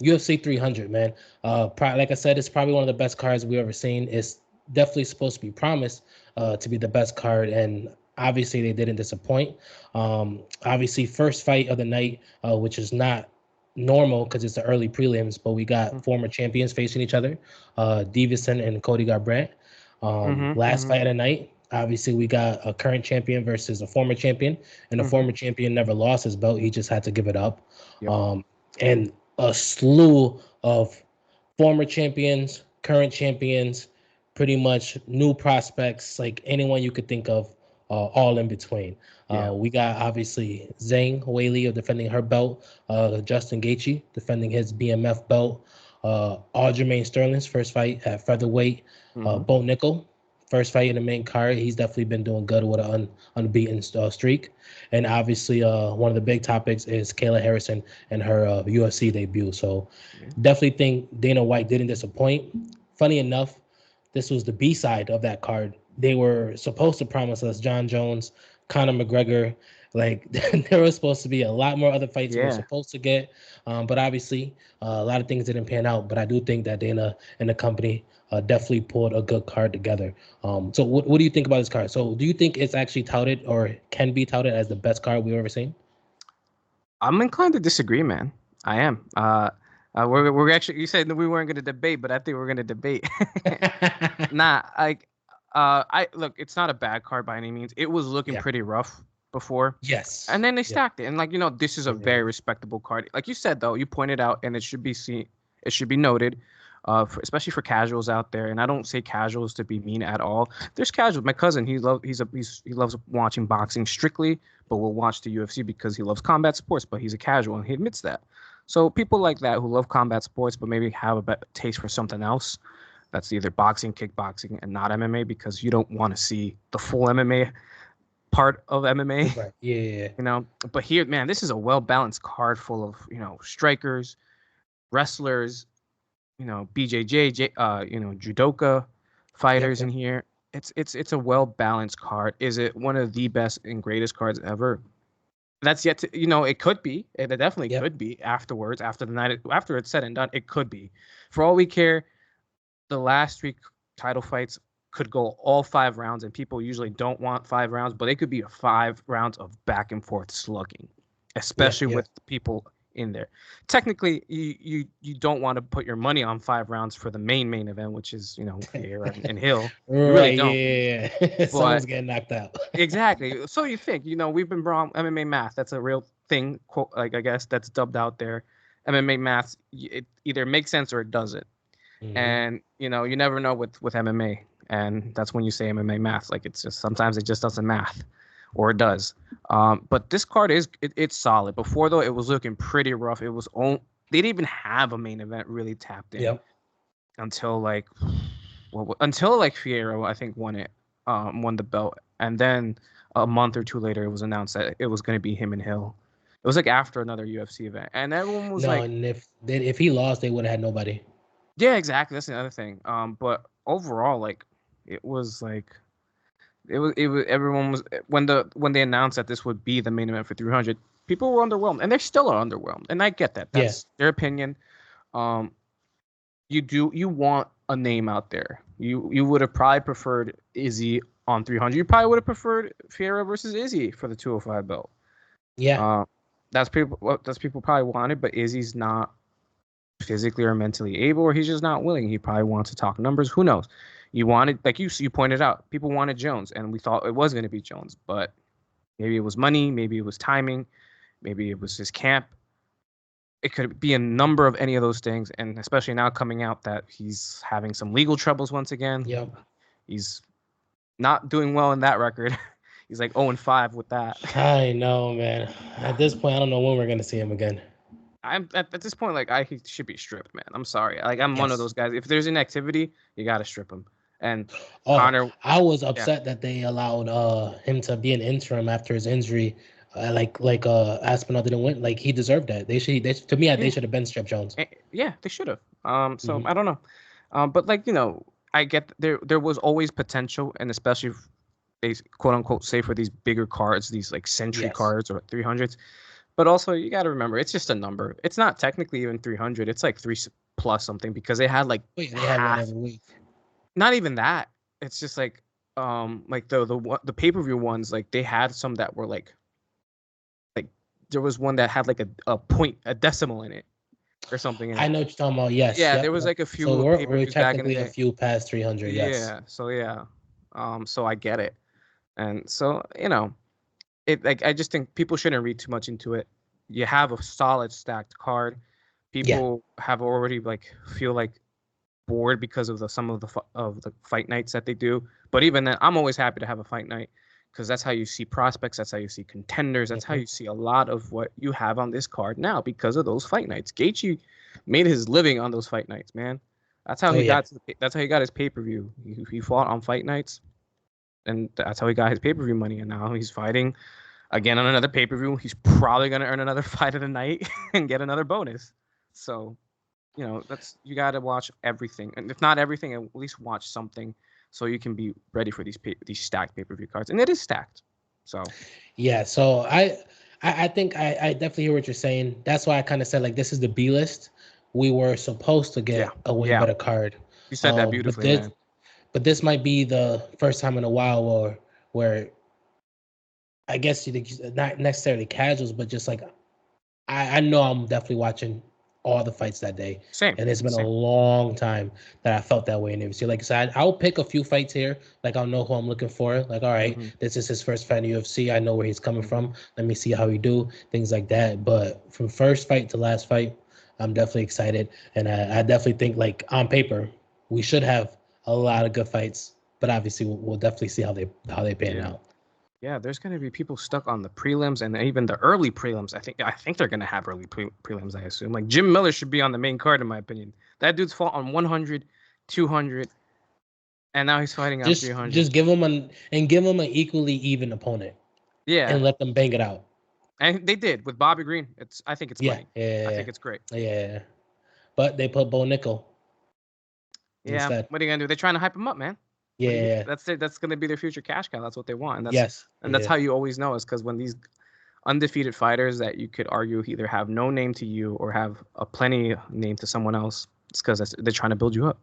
UFC 300, man. Like I said, it's probably one of the best cards we've ever seen. It's definitely supposed to be promised to be the best card, and obviously they didn't disappoint. Obviously, first fight of the night, which is not normal because it's the early prelims, but we got former champions facing each other, Davison and Cody Garbrandt. Last fight of the night, obviously we got a current champion versus a former champion, and the former champion never lost his belt. He just had to give it up. Yep. And a slew of former champions, current champions, pretty much new prospects, like anyone you could think of, all in between. We got obviously Zhang Weili defending her belt, Justin Gaethje defending his BMF belt, Aljamain Sterling's first fight at featherweight, Bo Nickel first fight in the main card. He's definitely been doing good with an unbeaten streak. And obviously, one of the big topics is Kayla Harrison and her UFC debut. So definitely think Dana White didn't disappoint. Funny enough, this was the B side of that card. They were supposed to promise us John Jones, Conor McGregor. Like there was supposed to be a lot more other fights we were supposed to get. But obviously, a lot of things didn't pan out. But I do think that Dana and the company definitely pulled a good card together. So what do you think about this card? So do you think it's actually touted or can be touted as the best card we've ever seen? I'm inclined to disagree, man. I am. We're actually, you said that we weren't going to debate, but I think we're going to debate. Nah, I look, it's not a bad card by any means. It was looking pretty rough before. Yes. And then they stacked it. And like, this is a very respectable card. Like you said, though, you pointed out, and it should be noted, especially for casuals out there. And I don't say casuals to be mean at all. There's casuals. My cousin, he loves watching boxing strictly, but will watch the UFC because he loves combat sports, but he's a casual and he admits that. So people like that who love combat sports, but maybe have a better taste for something else, that's either boxing, kickboxing, and not MMA, because you don't want to see the full MMA part of MMA. Right. Yeah. But here, man, this is a well-balanced card full of, strikers, wrestlers, BJJ, judoka fighters in here. It's a well-balanced card. Is it one of the best and greatest cards ever? That's yet to, it could be. It definitely could be afterwards, after the night, after it's said and done, it could be. For all we care, the last 3 title fights could go all 5 rounds, and people usually don't want 5 rounds, but it could be 5 rounds of back and forth slugging, especially with the people in there. Technically, you don't want to put your money on 5 rounds for the main event, which is Fier and Hill. You really don't. Yeah. Someone's getting knocked out. Exactly. So you think we've been wrong. MMA math, that's a real thing. Quote, like, I guess that's dubbed out there. MMA math, it either makes sense or it doesn't. And you never know with MMA, and that's when you say MMA math. Like, it's just sometimes it just doesn't math, or it does. But this card it's solid. Before, though, it was looking pretty rough. They didn't even have a main event really tapped in until Fierro, I think, won the belt, and then a month or 2 later it was announced that it was going to be him and Hill. It was like after another UFC event, and everyone was and if he lost, they would have had nobody. Yeah, exactly. That's the other thing. But overall, like, it was everyone was, when they announced that this would be the main event for 300, people were underwhelmed, and they still are underwhelmed, and I get that. That's their opinion. You want a name out there. You would have probably preferred Izzy on 300. You probably would have preferred Fierro versus Izzy for the 205 belt. Yeah. That's people probably wanted, but Izzy's not physically or mentally able, or he's just not willing. He probably wants to talk numbers. Who knows? You wanted, like you pointed out, people wanted Jones, and we thought it was going to be Jones, but maybe it was money, maybe it was timing, maybe it was his camp. It could be a number of any of those things, and especially now coming out that he's having some legal troubles once again. Yep. He's not doing well in that record. He's like 0-5 with that. I know, man. At this point, I don't know when we're going to see him again. I'm at this point, like, he should be stripped, man. I'm sorry. Like, I'm one of those guys. If there's inactivity, you got to strip him. And Connor, I was upset that they allowed him to be an interim after his injury. Aspinall didn't win. Like, he deserved that. They should have been stripped Jones. Yeah, they should have. So I don't know. But, like, I get there was always potential, and especially if they quote unquote say for these bigger cards, these like century cards or 300s. But also, you got to remember, it's just a number. It's not technically even 300. It's like 3 plus something because they had like Wait, they have one half. every week. Not even that. It's just like the pay per view ones. Like they had some that were like there was one that had like a decimal in it or something in I it. know what you're talking about. Yes, Yeah, there yep, was yep. like a So few we're pay per we're views back in the technically a day. few past 300. Yes. Yeah, so yeah, so I get it, and so it like I just think people shouldn't read too much into it. You have a solid stacked card. Yeah. People have already like feel like bored because of some of the fight nights that they do. But even then, I'm always happy to have a fight night because that's how you see prospects. That's how you see contenders. That's how Hmm. you see a lot of what you have on this card now because of those fight nights. Gaethje made his living on those fight nights, man. That's how Oh he yeah. got. That's how he got his pay per view. He fought on fight nights, and that's how he got his pay per view money. And now he's fighting again on another pay per view. He's probably gonna earn another fight of the night and get another bonus. So that's you got to watch everything, and if not everything, at least watch something, so you can be ready for these stacked pay per view cards, and it is stacked. So Yeah. So I think I definitely hear what you're saying. That's why I kind of said like this is the B list. We were supposed to yeah, get a way yeah, better card. you said that But beautifully, this man. but this might be the first time in a while where I guess not necessarily casuals, but just like I know I'm definitely watching all the fights that day. Same, And it's been a same. long time that I felt that way in UFC. Like I said, I'll pick a few fights here. Like I'll know who I'm looking for. Like, all right, Hmm. this is his first fight in UFC. I know where he's coming Hmm. from. Let me see how he do. Things like that. But from first fight to last fight, I'm definitely excited. And I definitely think like on paper, we should have a lot of good fights. But obviously we'll definitely see how they pan Yeah, out. yeah. There's gonna be people stuck on the prelims and even the early prelims. I think they're gonna have early prelims. I assume like Jim Miller should be on the main card in my opinion. That dude's fought on 100, 200, and now he's fighting on Just 300. give him an equally even opponent Yeah, and let them bang it out. and they did with Bobby Green. I think it's Yeah, money. I yeah, think it's great. yeah. But they put Bo Nickel Yeah, instead. what are you gonna do? They're trying to hype him up, man. What do you? Yeah, That's gonna be their future cash cow. That's what they want, and yes, that's yeah, how you always know is because when these undefeated fighters that you could argue either have no name to you or have a plenty name to someone else, it's because they're trying to build you up.